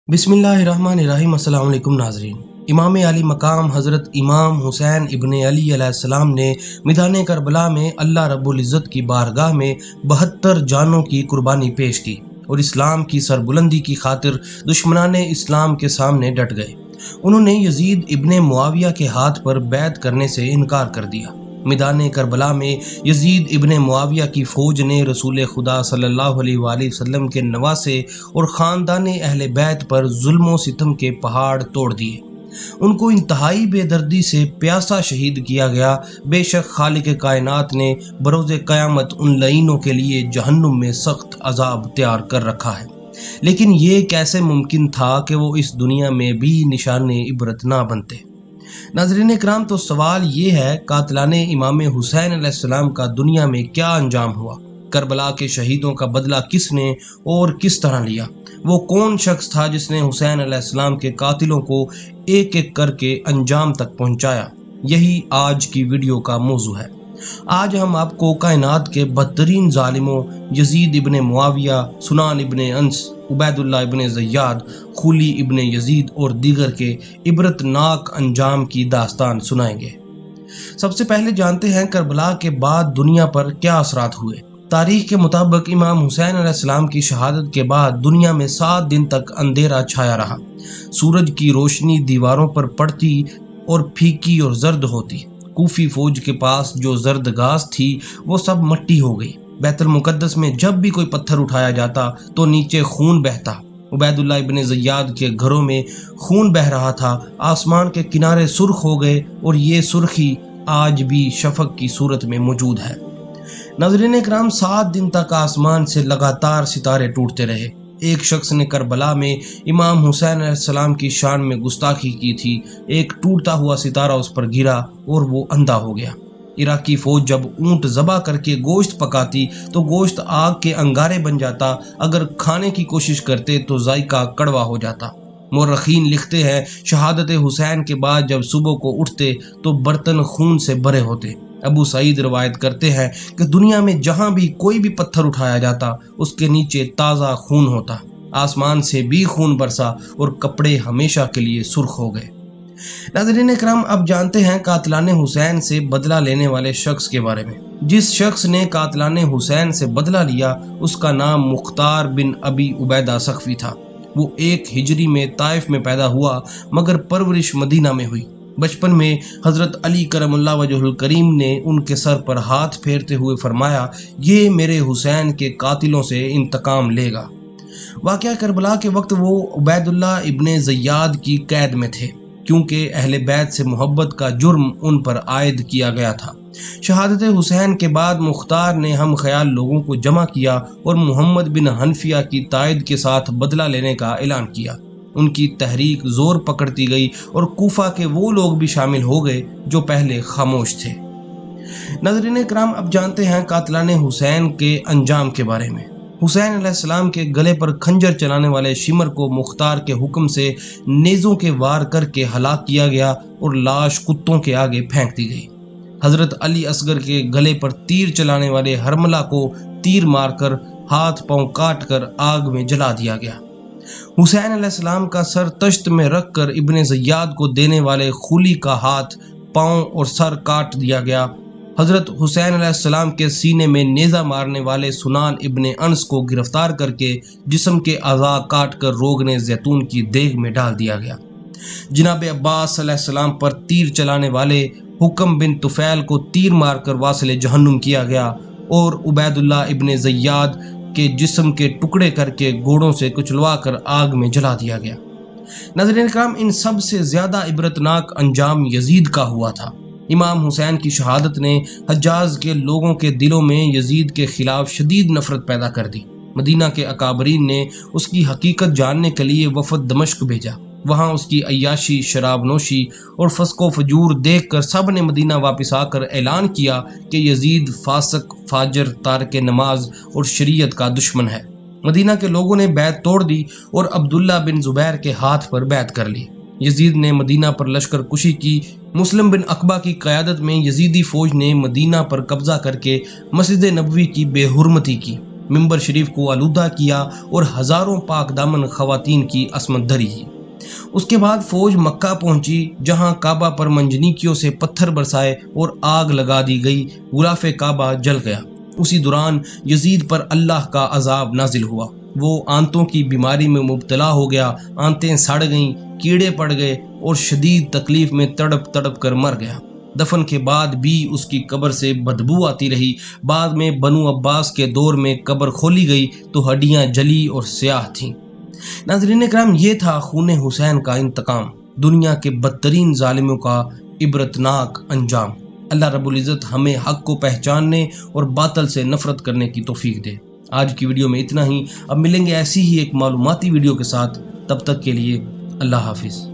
बिस्मिल्लाहिर्रहमानिर्रहीम। अस्सलाम वालेकुम नाज़रीन। इमाम अली मकाम हज़रत इमाम हुसैन इब्न अली अलैहिस्सलाम ने मैदान करबला में अल्लाह रब्बुल इज़्ज़त की बारगाह में 72 जानों की कुर्बानी पेश की और इस्लाम की सरबुलंदी की खातिर दुश्मनान इस्लाम के सामने डट गए। उन्होंने यजीद इब्ने मुआविया के हाथ पर बैत करने से इनकार कर दिया। मैदान करबला में यजीद इब्ने मुआविया की फौज ने रसूल खुदा सल्लल्लाहु अलैहि वसल्लम के नवासे और ख़ानदान अहले बैत पर जुल्म सितम के पहाड़ तोड़ दिए। उनको इंतहाई बेदर्दी से प्यासा शहीद किया गया। बेशक खालिक कायनात ने बरोज़ क़यामत उन लईनों के लिए जहन्नुम में सख्त अजाब तैयार कर रखा है, लेकिन ये कैसे मुमकिन था कि वो इस दुनिया में भी निशान इबरत ना बनते। नाज़रीन इकराम, तो सवाल ये है, कातिलाने इमाम हुसैन अलैहिस्सलाम का दुनिया में क्या अंजाम हुआ? करबला के शहीदों का बदला किसने और किस तरह लिया? वो कौन शख्स था जिसने हुसैन अलैहिस्सलाम के कातिलों को एक एक करके अंजाम तक पहुंचाया? यही आज की वीडियो का मौजू है। आज हम आपको कायनात के बदतरीन जालिमों यजीद इब्ने मुआविया, सुनान इब्ने अंस, उबैदुल्लाह इब्ने ज़ियाद, खुली इब्ने यजीद और दीगर के इबरतनाक अंजाम की दास्तान सुनाएंगे। सबसे पहले जानते हैं करबला के बाद दुनिया पर क्या असरात हुए। तारीख के मुताबिक इमाम हुसैन अलैहिस्सलाम की शहादत के बाद दुनिया में 7 दिन तक अंधेरा छाया रहा। सूरज की रोशनी दीवारों पर पड़ती और फीकी और जर्द होती। कूफी फौज के पास जो जर्द घास थी वो सब मट्टी हो गई। बैतुल मुकद्दस में जब भी कोई पत्थर उठाया जाता तो नीचे खून बहता। उबैदुल्लाह इब्ने ज़ियाद के घरों में खून बह रहा था। आसमान के किनारे सुर्ख हो गए और ये सुर्खी आज भी शफक की सूरत में मौजूद है। नाज़रीन इकराम, 7 दिन तक आसमान से लगातार सितारे टूटते रहे। एक शख्स ने करबला में इमाम हुसैन अलैहिस्सलाम की शान में गुस्ताखी की थी। एक टूटता हुआ सितारा उस पर गिरा और वो अंधा हो गया। इराकी फौज जब ऊंट ज़बा करके गोश्त पकाती तो गोश्त आग के अंगारे बन जाता। अगर खाने की कोशिश करते तो जायका कड़वा हो जाता। मुर्रखीन लिखते हैं, शहादत हुसैन के बाद जब सुबह को उठते तो बर्तन खून से भरे होते। अबू सईद रवायत करते हैं कि दुनिया में जहां भी कोई भी पत्थर उठाया जाता उसके नीचे ताज़ा खून होता। आसमान से भी खून बरसा और कपड़े हमेशा के लिए सुर्ख हो गए। नाज़रीन इकराम, अब जानते हैं कातिलाने हुसैन से बदला लेने वाले शख्स के बारे में। जिस शख्स ने कातिलाने हुसैन से बदला लिया उसका नाम मुख्तार बिन अबी उबैदा सख्फी था। वो 1 हिजरी में ताइफ में पैदा हुआ मगर परवरिश मदीना में हुई। बचपन में हज़रत अली करमुल्लाह वजहुल करीम ने उनके सर पर हाथ फेरते हुए फरमाया, ये मेरे हुसैन के कातिलों से इंतकाम लेगा। वाक़या करबला के वक्त वो उबैदुल्लाह इब्ने ज़ियाद की कैद में थे क्योंकि अहले बैत से मोहब्बत का जुर्म उन पर आयद किया गया था। शहादत हुसैन के बाद मुख्तार ने हम ख्याल लोगों को जमा किया और मोहम्मद बिन हनफिया की तायद के साथ बदला लेने का ऐलान किया। उनकी तहरीक जोर पकड़ती गई और कूफा के वो लोग भी शामिल हो गए जो पहले खामोश थे। नाज़रीन इकराम, अब जानते हैं कातिलाने हुसैन के अंजाम के बारे में। हुसैन अलैहिस्सलाम के गले पर खंजर चलाने वाले शिमर को मुख्तार के हुक्म से नेज़ों के वार करके हलाक किया गया और लाश कुत्तों के आगे फेंक दी गई। हजरत अली असगर के गले पर तीर चलाने वाले हरमला को तीर मारकर हाथ पांव काट कर आग में जला दिया गया। हुसैन अलैहिस्सलाम का सर तश्त में रखकर इब्ने ज़ियाद को देने वाले खुली का हाथ, पांव और सर काट दिया गया। हजरत हुसैन अलैहिस्सलाम के सीने में नेज़ा मारने वाले सुनान इब्ने अंस को गिरफ्तार करके जिस्म के अज़ा काट कर रोगने ज़ैतून की देग में डाल दिया गया। जनाब अब्बास अलैहिस्सलाम पर तीर चलाने वाले हुक्म बिन तुफैल को तीर मारकर वासिले जहन्नुम किया गया और उबैदुल्लाह इब्ने ज़ियाद के जिस्म के टुकड़े करके घोड़ों से कुचलवा कर आग में जला दिया गया। नाज़रीन इकराम, इन सब से ज़्यादा इबरतनाक अंजाम यजीद का हुआ था। इमाम हुसैन की शहादत ने हज्जाज के लोगों के दिलों में यजीद के खिलाफ शदीद नफरत पैदा कर दी। मदीना के अकाबरीन ने उसकी हकीकत जानने के लिए वफद दमिश्क भेजा। वहाँ उसकी अय्याशी, शराब नोशी और फस्को फजूर देख कर सब ने मदीना वापस आकर ऐलान किया कि यजीद फासक, फाजर, तारक नमाज और शरीयत का दुश्मन है। मदीना के लोगों ने बैत तोड़ दी और अब्दुल्ला बिन जुबैर के हाथ पर बैत कर ली। यजीद ने मदीना पर लश्कर कुशी की। मुस्लिम बिन अकबा की क़यादत में यजीदी फौज ने मदीना पर कब्जा करके मस्जिद नबवी की बेहुरमती की। ممبر شریف کو آلودہ کیا اور ہزاروں پاک دامن خواتین کی عصمت دری کی۔ اس کے بعد فوج مکہ پہنچی، جہاں کعبہ پر منجنیکیوں سے پتھر برسائے اور آگ لگا دی گئی، غلاف کعبہ جل گیا۔ اسی دوران یزید پر اللہ کا عذاب نازل ہوا، وہ آنتوں کی بیماری میں مبتلا ہو گیا، آنتیں سڑ گئیں، کیڑے پڑ گئے اور شدید تکلیف میں تڑپ تڑپ کر مر گیا۔ دفن کے بعد بھی اس کی قبر سے بدبو آتی رہی۔ بعد میں بنو عباس کے دور میں قبر کھولی گئی تو ہڈیاں جلی اور سیاہ تھیں۔ ناظرین کرام، یہ تھا خون حسین کا انتقام، دنیا کے بدترین ظالموں کا عبرتناک انجام۔ اللہ رب العزت ہمیں حق کو پہچاننے اور باطل سے نفرت کرنے کی توفیق دے۔ آج کی ویڈیو میں اتنا ہی، اب ملیں گے ایسی ہی ایک معلوماتی ویڈیو کے ساتھ، تب تک کے لیے اللہ حافظ۔